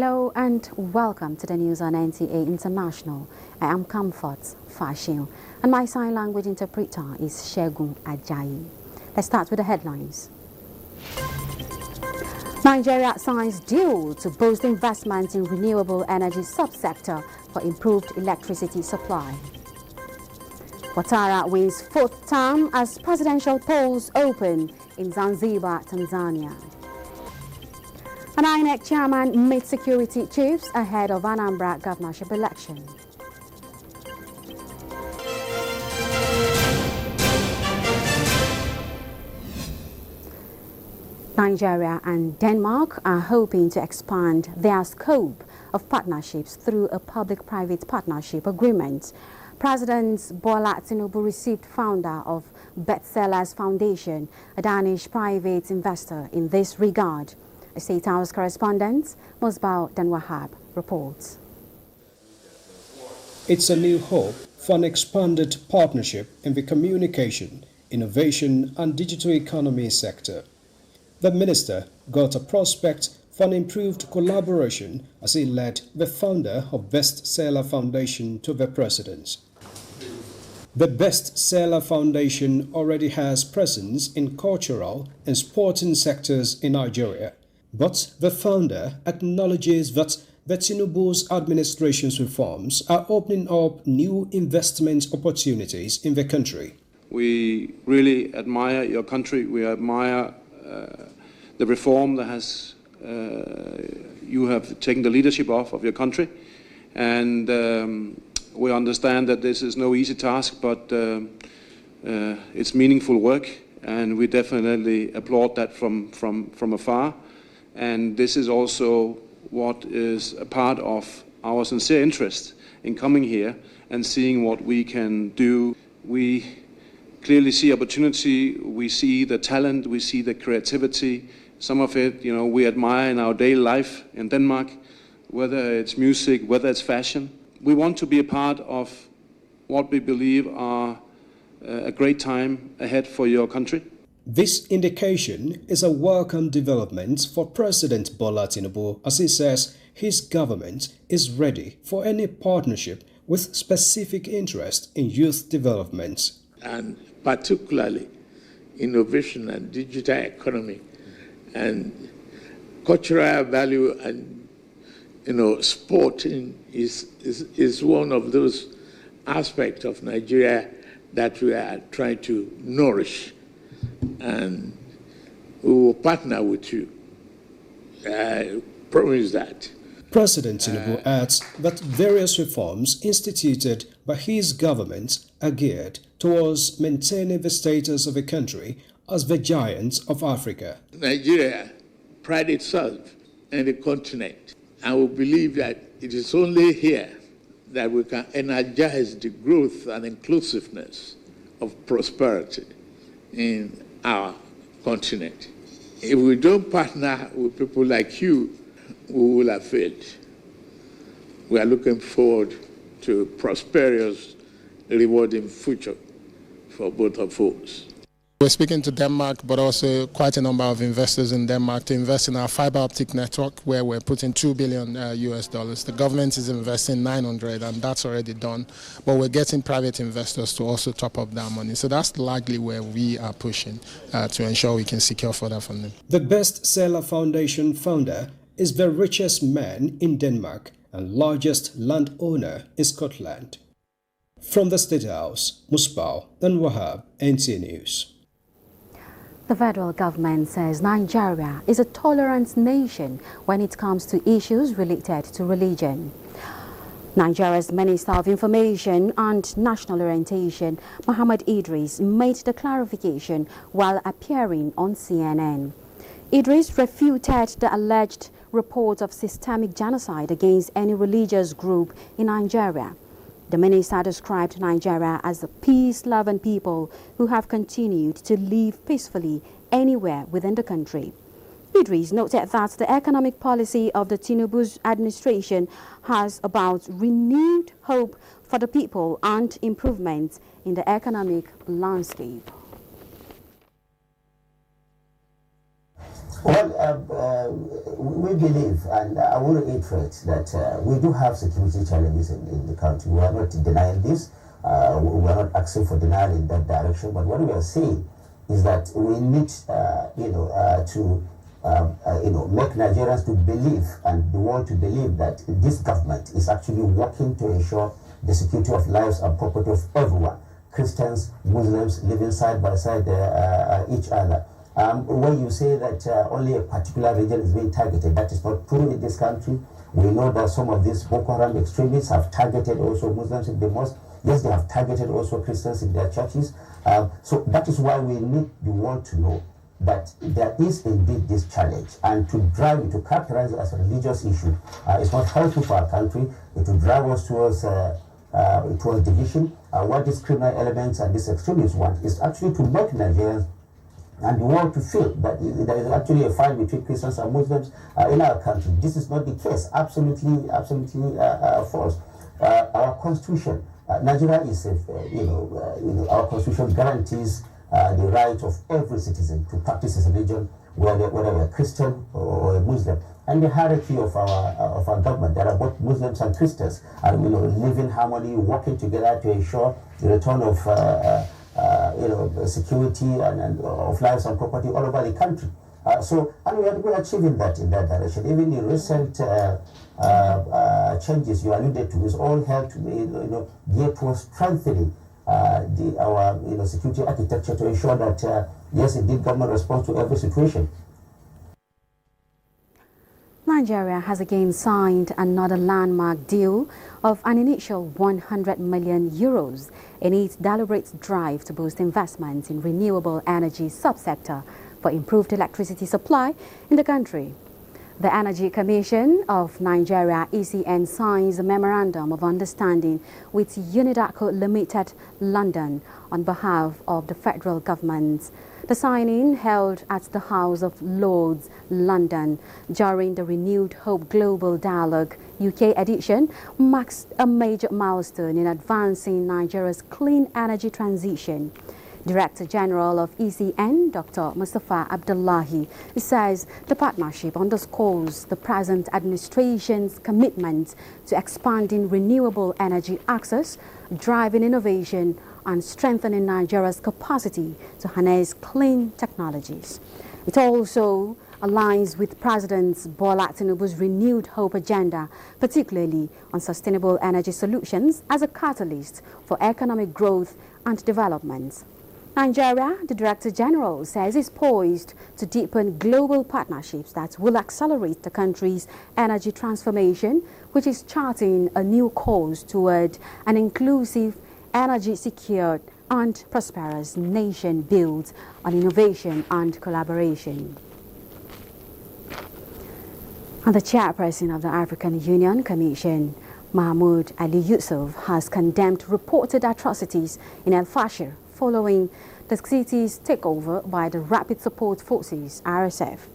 Hello and welcome to the news on NTA International. I am Comfort Fashion and my sign language interpreter is Shegun Ajayi. Let's start with the headlines. Nigeria signs deal to boost investment in renewable energy subsector for improved electricity supply. Ouattara wins fourth term as presidential polls open in Zanzibar, Tanzania. An INEC chairman meets security chiefs ahead of Anambra governorship election. Nigeria and Denmark are hoping to expand their scope of partnerships through a public-private partnership agreement. President Bola Tinubu received founder of Bestsellers Foundation, a Danish private investor, in this regard. State House correspondent Musbao Danwahab reports. It's a new hope for an expanded partnership in the communication, innovation and digital economy sector. The minister got a prospect for an improved collaboration as he led the founder of Bestseller Foundation to the presidency. The Bestseller Foundation already has presence in cultural and sporting sectors in Nigeria. But the founder acknowledges that the Tinubu's administration's reforms are opening up new investment opportunities in the country. We really admire your country. We admire the reform that you have taken the leadership of your country. And we understand that this is no easy task, but it's meaningful work. And we definitely applaud that from afar. And this is also what is a part of our sincere interest in coming here and seeing what we can do. We clearly see opportunity, we see the talent, we see the creativity. Some of it, we admire in our daily life in Denmark, whether it's music, whether it's fashion. We want to be a part of what we believe are a great time ahead for your country. This indication is a welcome development for President Bola Tinubu, as he says his government is ready for any partnership with specific interest in youth development. And particularly innovation and digital economy and cultural value and sporting is one of those aspects of Nigeria that we are trying to nourish. And we will partner with you. I promise that. President Tinubu adds that various reforms instituted by his government are geared towards maintaining the status of the country as the giant of Africa. Nigeria prides itself in the continent, and we believe that it is only here that we can energize the growth and inclusiveness of prosperity in our continent. If we don't partner with people like you, we will have failed. We are looking forward to a prosperous, rewarding future for both of us. We're speaking to Denmark, but also quite a number of investors in Denmark to invest in our fiber optic network, where we're putting $2 billion US. The government is investing 900, and that's already done. But we're getting private investors to also top up that money. So that's largely where we are pushing to ensure we can secure further funding. The Bestseller Foundation founder is the richest man in Denmark and largest landowner in Scotland. From the State House, Musbao Danwahab, NTA News. The federal government says Nigeria is a tolerant nation when it comes to issues related to religion. Nigeria's Minister of Information and National Orientation, Muhammad Idris, made the clarification while appearing on CNN. Idris refuted the alleged reports of systemic genocide against any religious group in Nigeria. The minister described Nigeria as a peace-loving people who have continued to live peacefully anywhere within the country. Idris noted that the economic policy of the Tinubu's administration has about renewed hope for the people and improvements in the economic landscape. Well, we believe, and I will reiterate, that we do have security challenges in the country. We are not denying this. We are not asking for denial in that direction. But what we are saying is that we need, to make Nigerians to believe and the world to believe that this government is actually working to ensure the security of lives and property of everyone. Christians, Muslims living side by side each other. When you say that only a particular region is being targeted, that is not true in this country. We know that some of these Boko Haram extremists have targeted also Muslims in the mosque. Yes, they have targeted also Christians in their churches. So that is why we need the world to know that there is indeed this challenge, and to drive it, to characterize it as a religious issue is not helpful for our country. It will drive us towards division. What these criminal elements and these extremists want is actually to make Nigerians and the world to feel that there is actually a fight between Christians and Muslims in our country. This is not the case. Absolutely false. Our constitution, Nigeria is, our constitution guarantees the right of every citizen to practice his religion, whether they're Christian or a Muslim. And the hierarchy of our government, there are both Muslims and Christians, and live in harmony, working together to ensure the return of security and of lives and property all over the country. And we're achieving that in that direction. Even the recent changes you alluded to is all helped geared towards strengthening our security architecture to ensure that yes, indeed, government responds to every situation. Nigeria has again signed another landmark deal of an initial 100 million euros in its deliberate drive to boost investment in renewable energy subsector for improved electricity supply in the country. The Energy Commission of Nigeria, ECN, signs a Memorandum of Understanding with Unidaco Limited, London, on behalf of the federal government. The signing, held at the House of Lords, London, during the Renewed Hope Global Dialogue UK edition, marks a major milestone in advancing Nigeria's clean energy transition. Director General of ECN, Dr. Mustafa Abdullahi, says the partnership underscores the present administration's commitment to expanding renewable energy access, driving innovation, and strengthening Nigeria's capacity to harness clean technologies. It also aligns with President Bola Tinubu's renewed hope agenda, particularly on sustainable energy solutions as a catalyst for economic growth and development. Nigeria, the Director General says, is poised to deepen global partnerships that will accelerate the country's energy transformation, which is charting a new course toward an inclusive, energy-secured and prosperous nation built on innovation and collaboration. And the chairperson of the African Union Commission, Mahmoud Ali Yusuf, has condemned reported atrocities in El Fasher following the city's takeover by the Rapid Support Forces, RSF.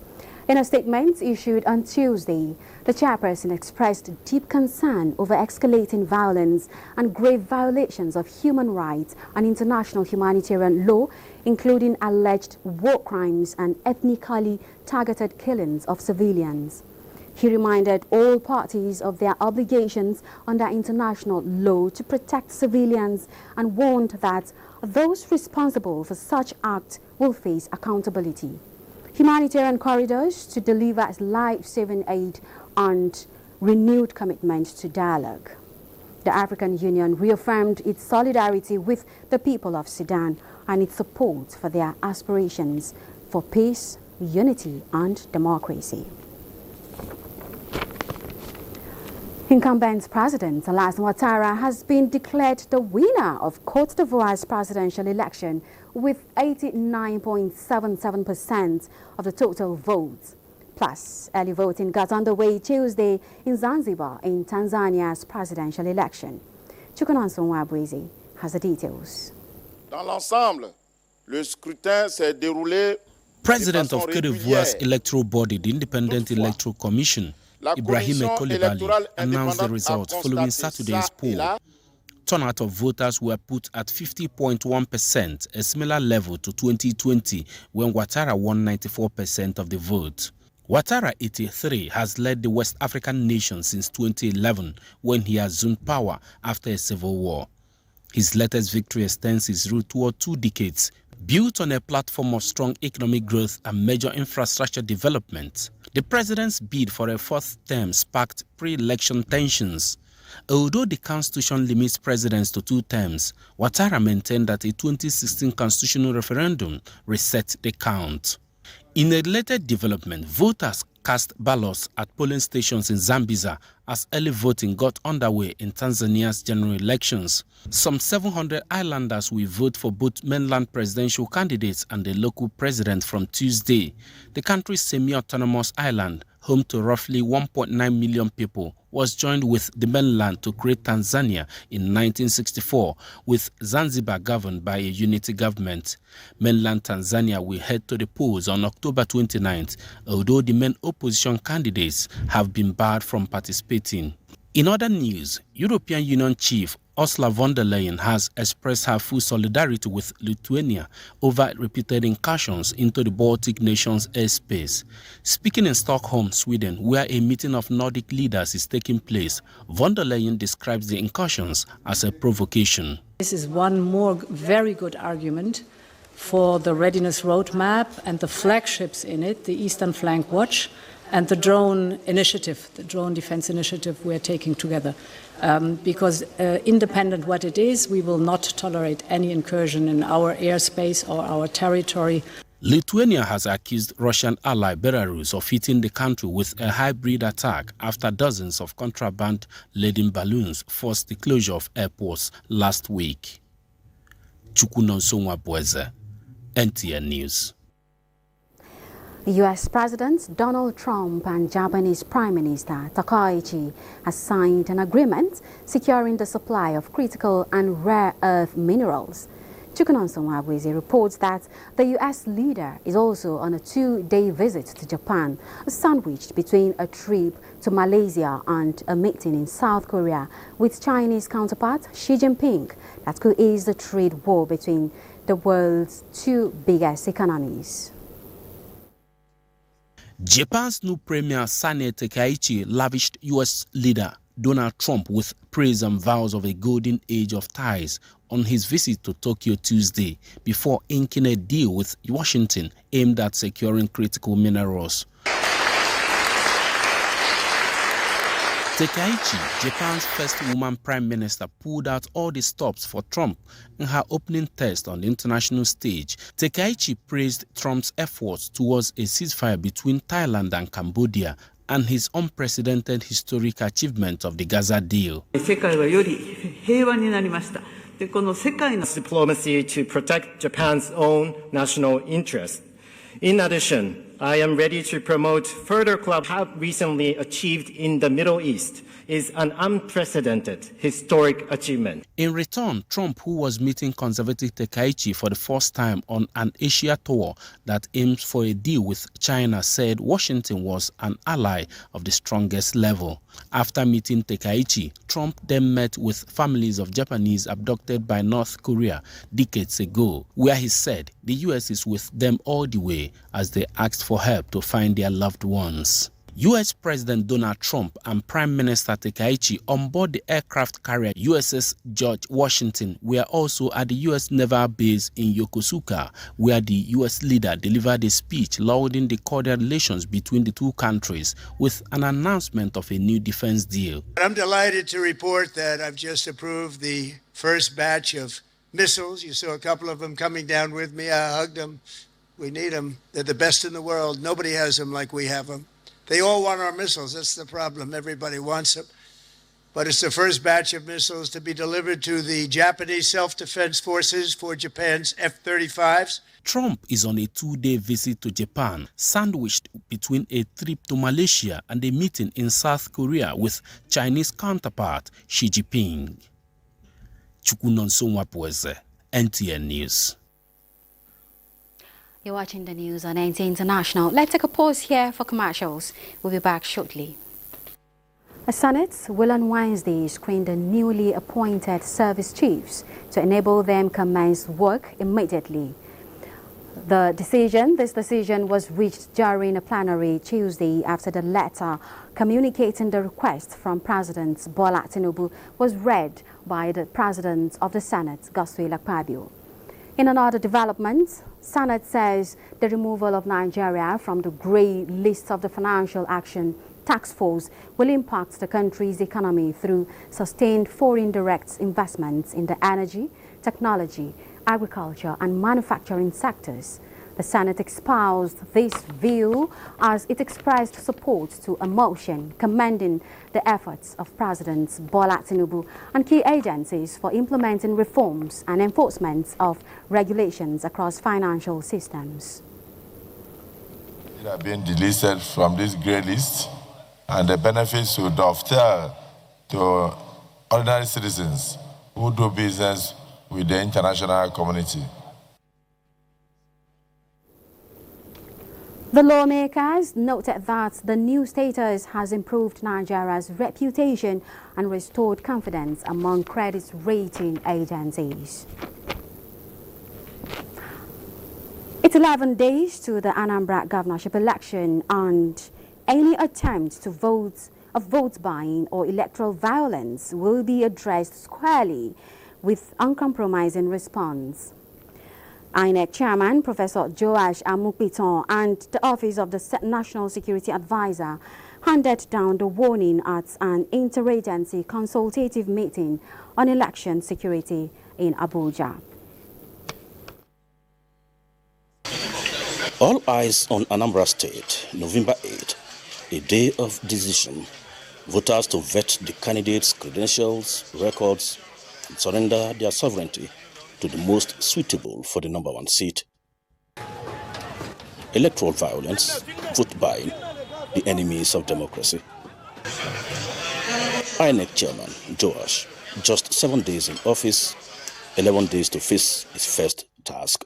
In a statement issued on Tuesday, the chairperson expressed deep concern over escalating violence and grave violations of human rights and international humanitarian law, including alleged war crimes and ethnically targeted killings of civilians. He reminded all parties of their obligations under international law to protect civilians and warned that those responsible for such acts will face accountability. Humanitarian corridors to deliver life-saving aid and renewed commitment to dialogue. The African Union reaffirmed its solidarity with the people of Sudan and its support for their aspirations for peace, unity and democracy. Incumbent President Alassane Ouattara has been declared the winner of Côte d'Ivoire's presidential election with 89.77% of the total votes. Plus, early voting got underway Tuesday in Zanzibar in Tanzania's presidential election. Chukwunanso Nwabweze has the details. Dans l'ensemble, le scrutin s'est déroulé. President of Côte d'Ivoire's electoral body, the Independent Electoral Commission, Ibrahim Coulibaly, announced the results following Saturday's poll. Turnout of voters were put at 50.1%, a similar level to 2020 when Ouattara won 94% of the vote. Ouattara, 83, has led the West African nation since 2011 when he assumed power after a civil war. His latest victory extends his route toward 2 decades, built on a platform of strong economic growth and major infrastructure development. The president's bid for a 4th term sparked pre-election tensions. Although the constitution limits presidents to 2 terms, Ouattara maintained that a 2016 constitutional referendum reset the count. In a related development, voters cast ballots at polling stations in Zambia as early voting got underway in Tanzania's general elections. Some 700 islanders will vote for both mainland presidential candidates and the local president from Tuesday. The country's semi-autonomous island, home to roughly 1.9 million people, was joined with the mainland to create Tanzania in 1964, with Zanzibar governed by a unity government. Mainland Tanzania will head to the polls on October 29th, although the main opposition candidates have been barred from participating. In other news, European Union chief Ursula von der Leyen has expressed her full solidarity with Lithuania over repeated incursions into the Baltic nations' airspace. Speaking in Stockholm, Sweden, where a meeting of Nordic leaders is taking place, von der Leyen describes the incursions as a provocation. This is one more very good argument for the readiness roadmap and the flagships in it, the Eastern Flank Watch and the drone initiative, the drone defense initiative we're taking together. Because independent what it is, we will not tolerate any incursion in our airspace or our territory. Lithuania has accused Russian ally Belarus of hitting the country with a hybrid attack after dozens of contraband-laden balloons forced the closure of airports last week. Chukunonsonwa Bweze, NTN News. U.S. President Donald Trump and Japanese Prime Minister Takaichi have signed an agreement securing the supply of critical and rare earth minerals. Chukunonsonwa Bweze reports that the U.S. leader is also on a 2-day visit to Japan, sandwiched between a trip to Malaysia and a meeting in South Korea with Chinese counterpart Xi Jinping that could ease the trade war between the world's 2 biggest economies. Japan's new Premier Sane Takaichi lavished U.S. leader Donald Trump with praise and vows of a golden age of ties on his visit to Tokyo Tuesday before inking a deal with Washington aimed at securing critical minerals. Takaichi, Japan's first woman prime minister, pulled out all the stops for Trump in her opening test on the international stage. Takaichi praised Trump's efforts towards a ceasefire between Thailand and Cambodia and his unprecedented historic achievement of the Gaza deal. Diplomacy to protect Japan's own national interests. In addition, I am ready to promote further collaboration have recently achieved in the Middle East is an unprecedented historic achievement. In return, Trump, who was meeting conservative Takaichi for the first time on an Asia tour that aims for a deal with China, said Washington was an ally of the strongest level. After meeting Takaichi, Trump then met with families of Japanese abducted by North Korea decades ago, where he said the U.S. is with them all the way as they asked for help to find their loved ones. U.S. President Donald Trump and Prime Minister Takaichi on board the aircraft carrier USS George Washington were also at the U.S. Naval Base in Yokosuka, where the U.S. leader delivered a speech lauding the cordial relations between the 2 countries with an announcement of a new defense deal. I'm delighted to report that I've just approved the first batch of missiles. You saw a couple of them coming down with me. I hugged them. We need them. They're the best in the world. Nobody has them like we have them. They all want our missiles. That's the problem. Everybody wants them. But it's the first batch of missiles to be delivered to the Japanese self-defense forces for Japan's F-35s. Trump is on a 2-day visit to Japan, sandwiched between a trip to Malaysia and a meeting in South Korea with Chinese counterpart Xi Jinping. Chukunonsonwa Bweze, NTN News. You're watching the news on NT International. Let's take a pause here for commercials. We'll be back shortly. The Senate will on Wednesday screen the newly appointed service chiefs to enable them commence work immediately. This decision was reached during a plenary Tuesday after the letter communicating the request from President Bola Tinubu was read by the President of the Senate, Godswill Akpabio. In another development, Senate says the removal of Nigeria from the grey list of the Financial Action Task Force will impact the country's economy through sustained foreign direct investments in the energy, technology, agriculture and manufacturing sectors. The Senate espoused this view as it expressed support to a motion commending the efforts of President Bola Tinubu and key agencies for implementing reforms and enforcement of regulations across financial systems. It has been delisted from this grey list, and the benefits should dovetail to ordinary citizens who do business with the international community. The lawmakers noted that the new status has improved Nigeria's reputation and restored confidence among credit rating agencies. It's 11 days to the Anambra governorship election, and any attempt to vote buying or electoral violence will be addressed squarely with uncompromising response. INEC Chairman Professor Joash Amupiton and the Office of the National Security Advisor handed down the warning at an interagency consultative meeting on election security in Abuja. All eyes on Anambra State, November 8, a day of decision. Voters to vet the candidates' credentials, records, and surrender their sovereignty to the most suitable for the #1 seat. Electoral violence, vote buying, the enemies of democracy. INEC Chairman Joash, just 7 days in office, 11 days to face his first task.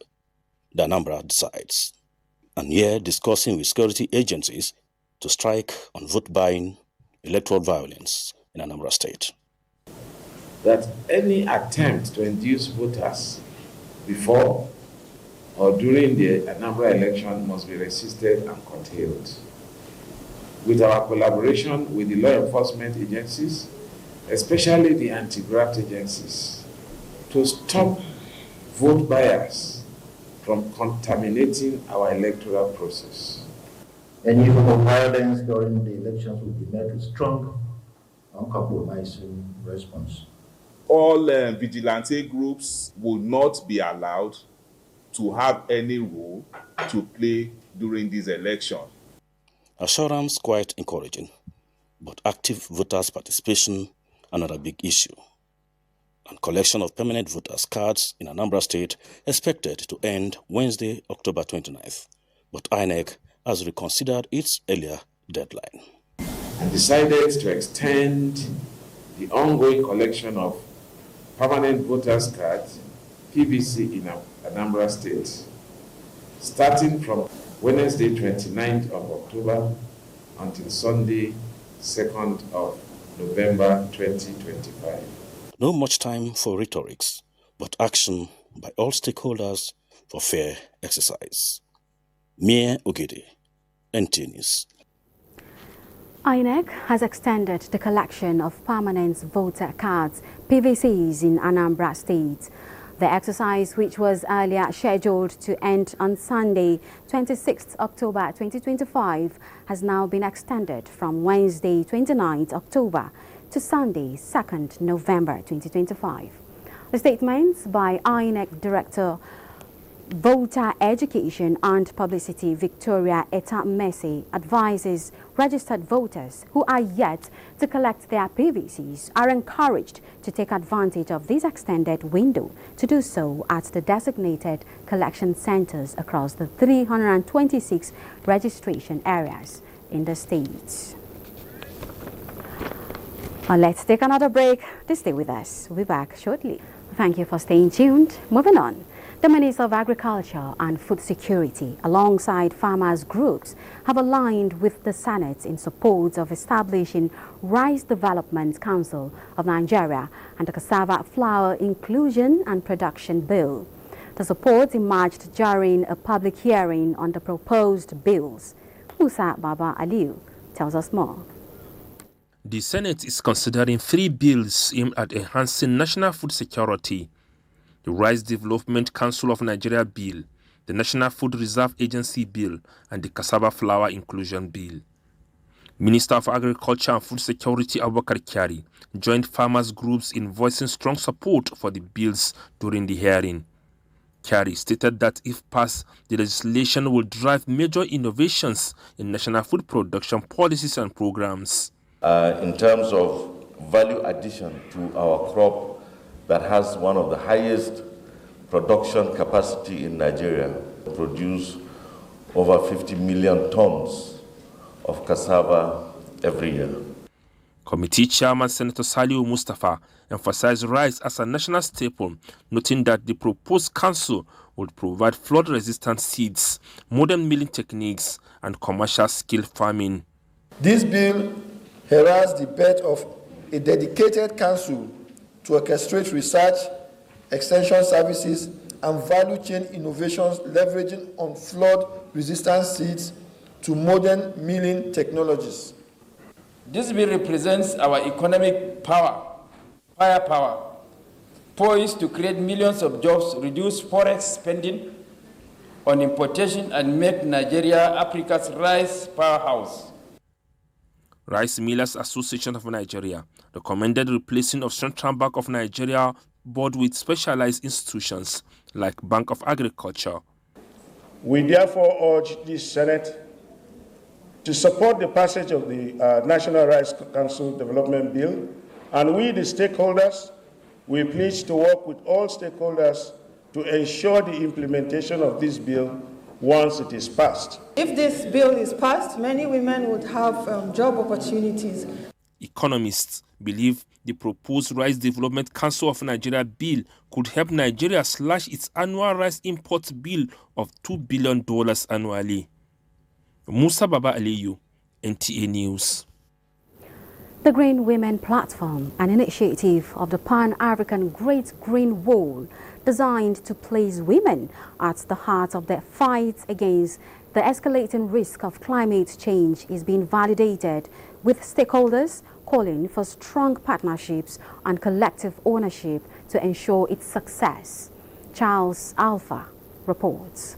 The Anambra decides. And here discussing with security agencies to strike on vote buying, electoral violence in Anambra State. That any attempt to induce voters before or during the Anambra election must be resisted and curtailed. With our collaboration with the law enforcement agencies, especially the anti-graft agencies, to stop vote buyers from contaminating our electoral process. Any form of violence during the elections will be met with strong, uncompromising response. All vigilante groups will not be allowed to have any role to play during this election. Assurance quite encouraging, but active voters' participation another big issue. And collection of permanent voters' cards in Anambra State expected to end Wednesday, October 29th, but INEC has reconsidered its earlier deadline. And decided to extend the ongoing collection of permanent voters' cards, PVC, in Anambra State, starting from Wednesday, 29th of October until Sunday, 2nd of November 2025. No much time for rhetorics, but action by all stakeholders for fair exercise. Mie Ogede, NT News. INEC has extended the collection of permanent voter cards, PVCs, in Anambra State. The exercise, which was earlier scheduled to end on Sunday, 26th October 2025, has now been extended from Wednesday, 29th October to Sunday, 2nd November 2025. The statement by INEC Director, Voter Education and Publicity Victoria Eta Messi advises registered voters who are yet to collect their PVCs are encouraged to take advantage of this extended window to do so at the designated collection centers across the 326 registration areas in the state. Let's take another break. Stay with us. We'll be back shortly. Thank you for staying tuned. Moving on. The Minister of Agriculture and Food Security, alongside farmers' groups, have aligned with the Senate in support of establishing Rice Development Council of Nigeria and the Cassava Flour Inclusion and Production Bill. The support emerged during a public hearing on the proposed bills. Musa Baba Aliu tells us more. The Senate is considering 3 bills aimed at enhancing national food security: the Rice Development Council of Nigeria Bill, the National Food Reserve Agency Bill, and the Cassava Flour Inclusion Bill. Minister of Agriculture and Food Security Abubakar Kyari joined farmers' groups in voicing strong support for the bills during the hearing. Kyari stated that if passed, the legislation will drive major innovations in national food production policies and programs. In terms of value addition to our crop, that has one of the highest production capacity in Nigeria, produce over 50 million tons of cassava every year. Committee Chairman Senator Saliu Mustafa emphasized rice as a national staple, noting that the proposed council would provide flood-resistant seeds, modern milling techniques, and commercial-scale farming. This bill heralds the birth of a dedicated council to orchestrate research, extension services, and value chain innovations leveraging on flood-resistant seeds to modern milling technologies. This bill represents our economic firepower, poised to create millions of jobs, reduce forex spending on importation, and make Nigeria Africa's rice powerhouse. Rice Millers Association of Nigeria recommended replacing of Central Bank of Nigeria board with specialized institutions like Bank of Agriculture. We therefore urge the Senate to support the passage of the National Rice Council Development Bill, and we, the stakeholders, we pledge to work with all stakeholders to ensure the implementation of this bill once it is passed. If this bill is passed, many women would have job opportunities. Economists believe the proposed Rice Development Council of Nigeria bill could help Nigeria slash its annual rice import bill of $2 billion annually. Musa Baba Aliyu, NTA News. The Green Women Platform, an initiative of the Pan-African Great Green Wall, designed to place women at the heart of their fight against the escalating risk of climate change, is being validated, with stakeholders calling for strong partnerships and collective ownership to ensure its success. Charles Alpha reports.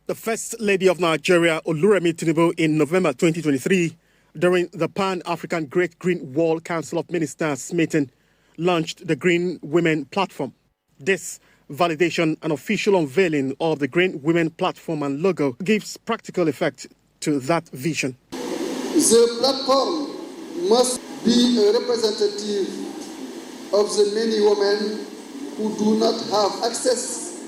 The First Lady of Nigeria, Oluremi Tinubu, in November 2023, during the Pan-African Great Green Wall Council of Ministers meeting, launched the Green Women Platform. This validation and official unveiling of the Green Women Platform and logo gives practical effect to that vision. The platform must be a representative of the many women who do not have access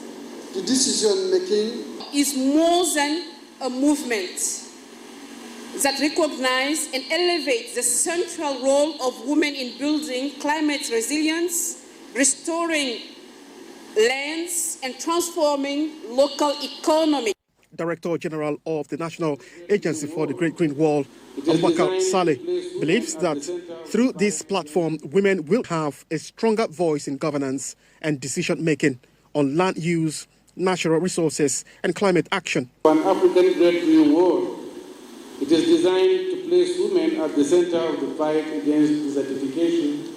to decision-making. Is more than a movement that recognizes and elevates the central role of women in building climate resilience, restoring lands, and transforming local economy. Director General of the National Agency for the Great Green Wall, Abubakar Saleh, believes that through this platform, women will have a stronger voice in governance and decision-making on land use, natural resources, and climate action. Pan-African Great Green Wall, it is designed to place women at the center of the fight against desertification,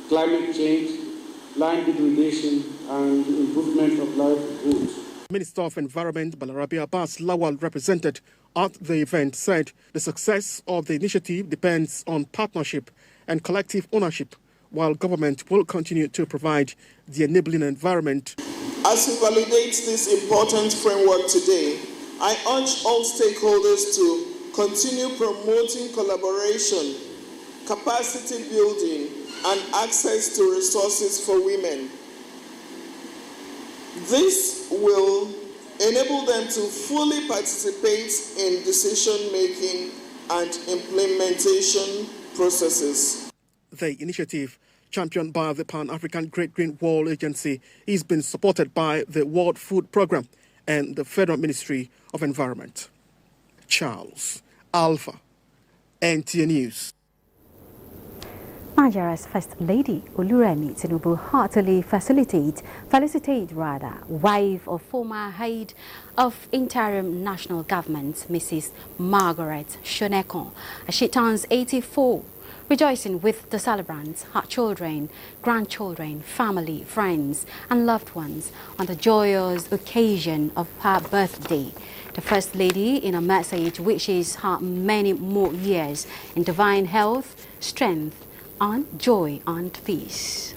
climate change, land degradation, and the improvement of livelihoods. Minister of Environment Balarabe Abbas Lawal, represented at the event, said the success of the initiative depends on partnership and collective ownership, while government will continue to provide the enabling environment. As we validate this important framework today, I urge all stakeholders to continue promoting collaboration, capacity building, and access to resources for women. This will enable them to fully participate in decision-making and implementation processes. The initiative championed by the Pan-African Great Green Wall Agency, is being supported by the World Food Programme and the Federal Ministry of Environment. Charles Alpha, NTA News. Nigeria's First Lady Oluremi Tinubu heartily felicitate wife of former head of interim national government, Mrs. Margaret Shonekon, as she turns 84, rejoicing with the celebrants, her children, grandchildren, family, friends, and loved ones on the joyous occasion of her birthday. The First Lady, in a message, wishes her many more years in divine health, strength, and joy and peace.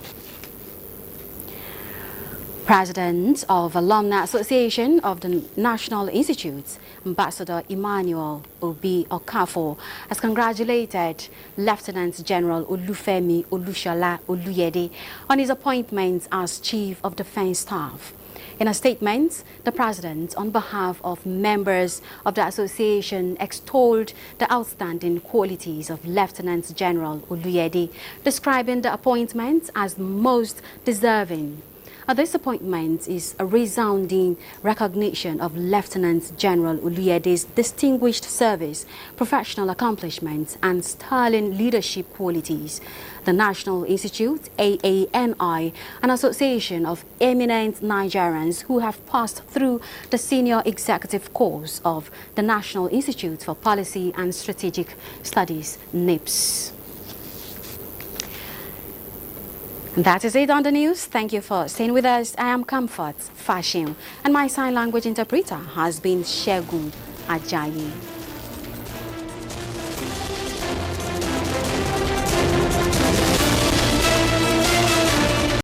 President of Alumni Association of the National Institutes, Ambassador Emmanuel Obi Okafor, has congratulated Lieutenant General Olufemi Olushola Oluyede on his appointment as Chief of Defense Staff. In a statement, the President, on behalf of members of the association, extolled the outstanding qualities of Lieutenant General Oluyede, describing the appointment as most deserving. This appointment is a resounding recognition of Lieutenant General Oluyede's distinguished service, professional accomplishments, and sterling leadership qualities. The National Institute, AANI, an association of eminent Nigerians who have passed through the senior executive course of the National Institute for Policy and Strategic Studies, NIPS. That is it on the news. Thank you for staying with us. I am Comfort Fashion, and my sign language interpreter has been Shegun Ajayi.